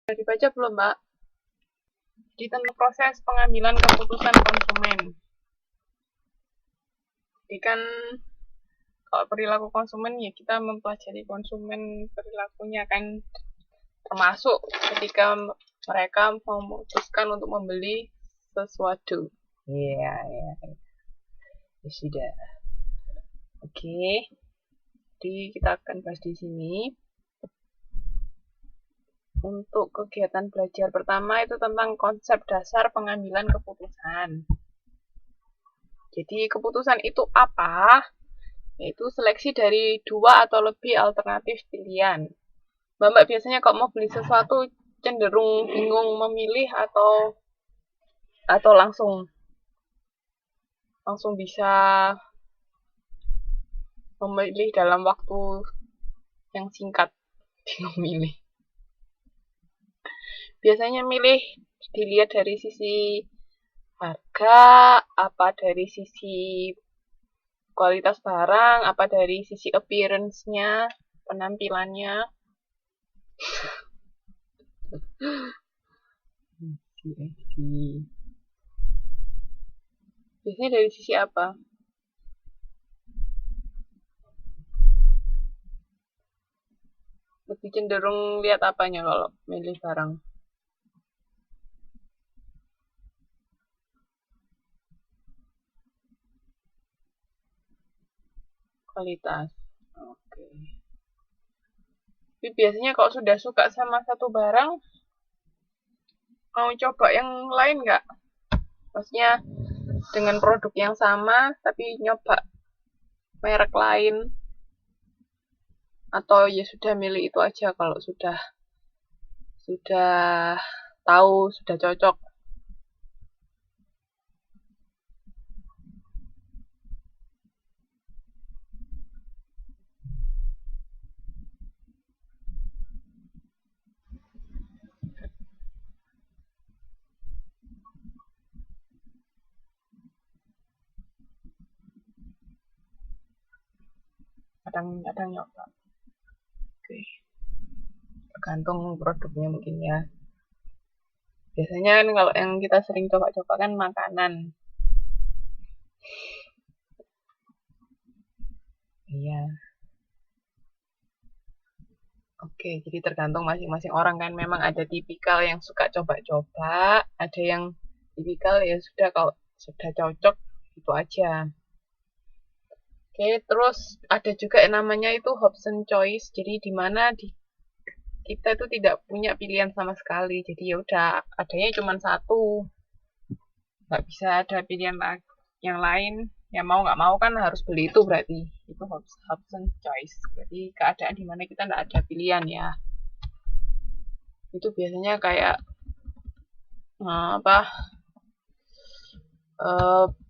Sudah dibaca belum, Mbak? Di tentang proses pengambilan keputusan konsumen. Jadi kan kalau perilaku konsumen ya kita mempelajari konsumen perilakunya kan, termasuk ketika mereka memutuskan untuk membeli sesuatu. Iya, ya. Ya sudah. Oke. Jadi kita akan bahas di sini. Untuk kegiatan belajar pertama itu tentang konsep dasar pengambilan keputusan. Jadi keputusan itu apa? Yaitu seleksi dari 2 atau lebih alternatif pilihan. Mbak biasanya kalau mau beli sesuatu cenderung bingung memilih atau langsung bisa memilih dalam waktu yang singkat. Bingung milih. Biasanya milih dilihat dari sisi harga, apa dari sisi kualitas barang, apa dari sisi appearance-nya, penampilannya. Biasanya dari sisi apa? Lebih cenderung lihat apanya kalau milih barang? Kualitas. Oke. Tapi biasanya kalau sudah suka sama satu barang, mau coba yang lain nggak? Maksudnya dengan produk yang sama, tapi nyoba merek lain, atau ya sudah milih itu aja kalau sudah tahu, sudah cocok. Kadang-kadang nyoba. Oke. Tergantung produknya mungkin ya. Biasanya kan kalau yang kita sering coba-coba kan makanan. Iya. Oke, jadi tergantung masing-masing orang kan. Memang ada tipikal yang suka coba-coba, ada yang tipikal ya sudah kalau sudah cocok itu aja. Oke, terus ada juga yang namanya itu option choice. Jadi di mana kita itu tidak punya pilihan sama sekali. Jadi ya udah adanya cuma satu. Nggak bisa ada pilihan yang lain. Ya mau nggak mau kan harus beli itu berarti. Itu option choice. Berarti keadaan di mana kita nggak ada pilihan ya. Itu biasanya kayak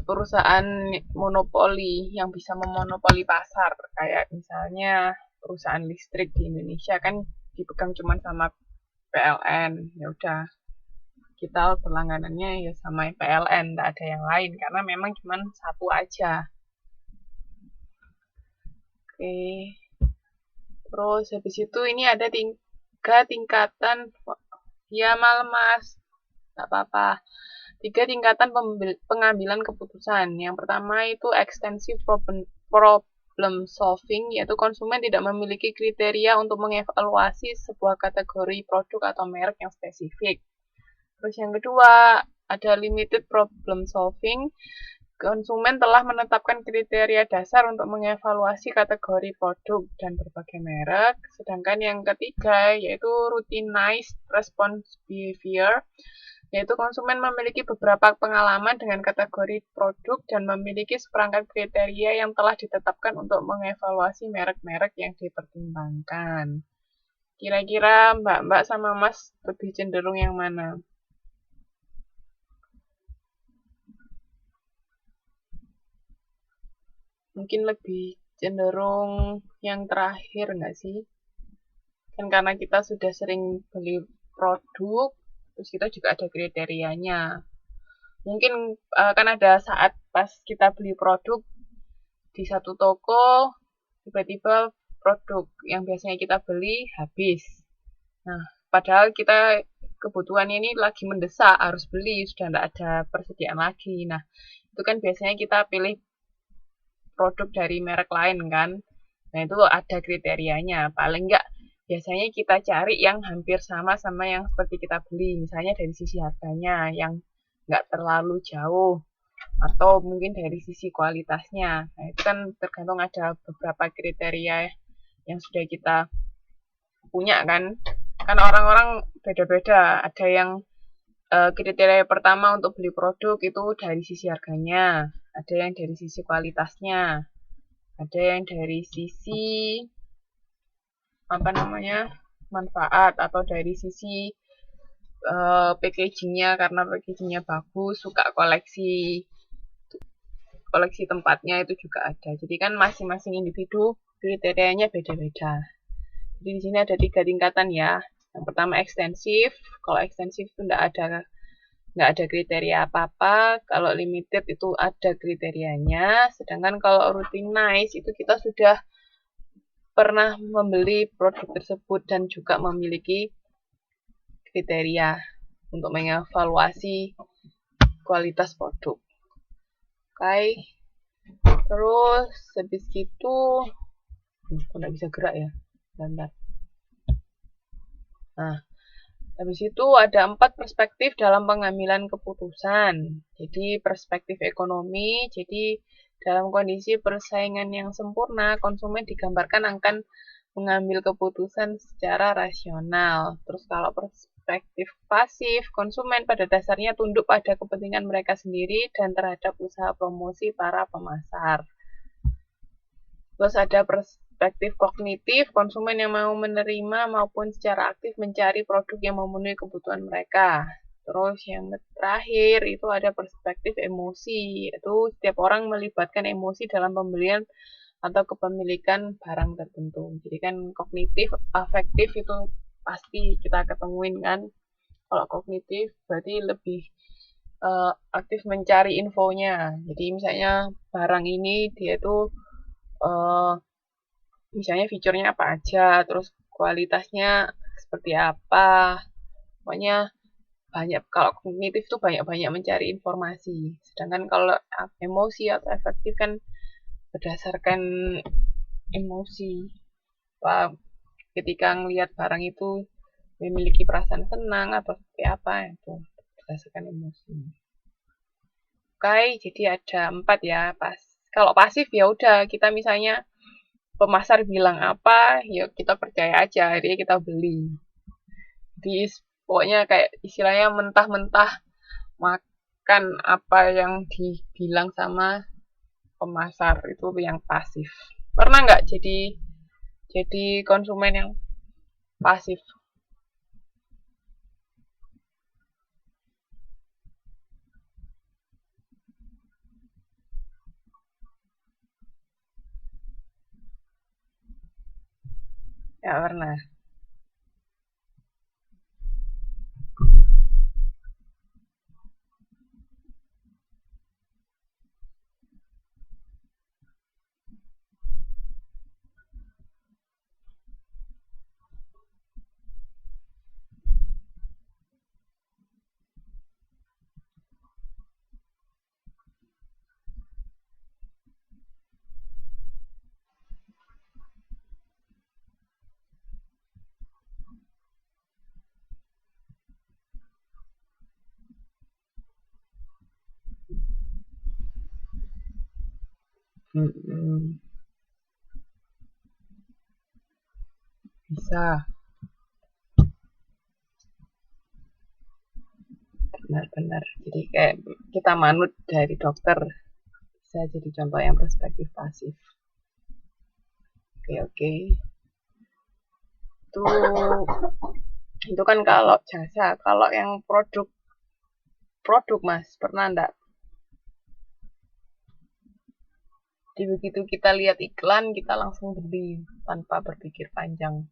perusahaan monopoli yang bisa memonopoli pasar, kayak misalnya perusahaan listrik di Indonesia kan dipegang cuma sama PLN. Ya udah kita berlangganannya ya sama PLN, tidak ada yang lain karena memang cuma satu aja. Oke, terus habis itu ini ada 3 tingkatan. Ya malam mas, nggak apa-apa. 3 tingkatan pengambilan keputusan. Yang pertama itu extensive problem solving, yaitu konsumen tidak memiliki kriteria untuk mengevaluasi sebuah kategori produk atau merek yang spesifik. Terus yang kedua, ada limited problem solving. Konsumen telah menetapkan kriteria dasar untuk mengevaluasi kategori produk dan berbagai merek. Sedangkan yang ketiga, yaitu routinized response behavior, yaitu konsumen memiliki beberapa pengalaman dengan kategori produk dan memiliki seperangkat kriteria yang telah ditetapkan untuk mengevaluasi merek-merek yang dipertimbangkan. Kira-kira Mbak sama Mas lebih cenderung yang mana? Mungkin lebih cenderung yang terakhir nggak sih? Kan karena kita sudah sering beli produk, terus kita juga ada kriterianya. Mungkin kan ada saat pas kita beli produk di satu toko, tiba-tiba produk yang biasanya kita beli habis. Nah, padahal kita kebutuhannya ini lagi mendesak, harus beli, sudah tidak ada persediaan lagi. Nah, itu kan biasanya kita pilih produk dari merek lain kan. Nah, itu ada kriterianya. Paling enggak biasanya kita cari yang hampir sama yang seperti kita beli. Misalnya dari sisi harganya yang enggak terlalu jauh, atau mungkin dari sisi kualitasnya. Nah, itu kan tergantung, ada beberapa kriteria yang sudah kita punya kan. Kan orang-orang beda-beda. Ada yang kriteria pertama untuk beli produk itu dari sisi harganya, ada yang dari sisi kualitasnya, ada yang dari sisi manfaat, atau dari sisi packagingnya, karena packagingnya bagus, suka koleksi tempatnya, itu juga ada. Jadi kan masing-masing individu kriterianya beda-beda. Jadi di sini ada 3 tingkatan ya. Yang pertama ekstensif. Kalau ekstensif itu nggak ada kriteria apa-apa. Kalau limited itu ada kriterianya. Sedangkan kalau routinized itu kita sudah pernah membeli produk tersebut dan juga memiliki kriteria untuk mengevaluasi kualitas produk. Oke. Terus habis itu kok nggak bisa gerak ya? Bentar. Nah, habis itu ada 4 perspektif dalam pengambilan keputusan. Jadi perspektif ekonomi, jadi dalam kondisi persaingan yang sempurna, konsumen digambarkan akan mengambil keputusan secara rasional. Terus kalau perspektif pasif, konsumen pada dasarnya tunduk pada kepentingan mereka sendiri dan terhadap usaha promosi para pemasar. Terus ada perspektif kognitif, konsumen yang mau menerima maupun secara aktif mencari produk yang memenuhi kebutuhan mereka. Terus yang terakhir itu ada perspektif emosi, yaitu setiap orang melibatkan emosi dalam pembelian atau kepemilikan barang tertentu. Jadi kan kognitif, afektif itu pasti kita ketemuin kan. Kalau kognitif berarti lebih aktif mencari infonya. Jadi misalnya barang ini dia tuh misalnya fiturnya apa aja, terus kualitasnya seperti apa. Pokoknya banyak, kalau kognitif tuh banyak-banyak mencari informasi. Sedangkan kalau emosi atau efektif kan berdasarkan emosi. Wah, ketika ngelihat barang itu memiliki perasaan senang atau seperti apa, itu berdasarkan emosi. Oke, jadi ada 4 ya. Kalau pasif ya udah, kita misalnya pemasar bilang apa, ya kita percaya aja, jadi kita beli. Jadi pokoknya kayak istilahnya mentah-mentah makan apa yang dibilang sama pemasar, itu yang pasif. Pernah nggak jadi konsumen yang pasif? Ya pernah. Bisa, benar-benar. Jadi kayak kita manut dari dokter, bisa jadi contoh yang perspektif pasif. Oke. Itu kan kalau jasa. Kalau yang produk Mas, pernah enggak? Jadi begitu kita lihat iklan, kita langsung beli tanpa berpikir panjang.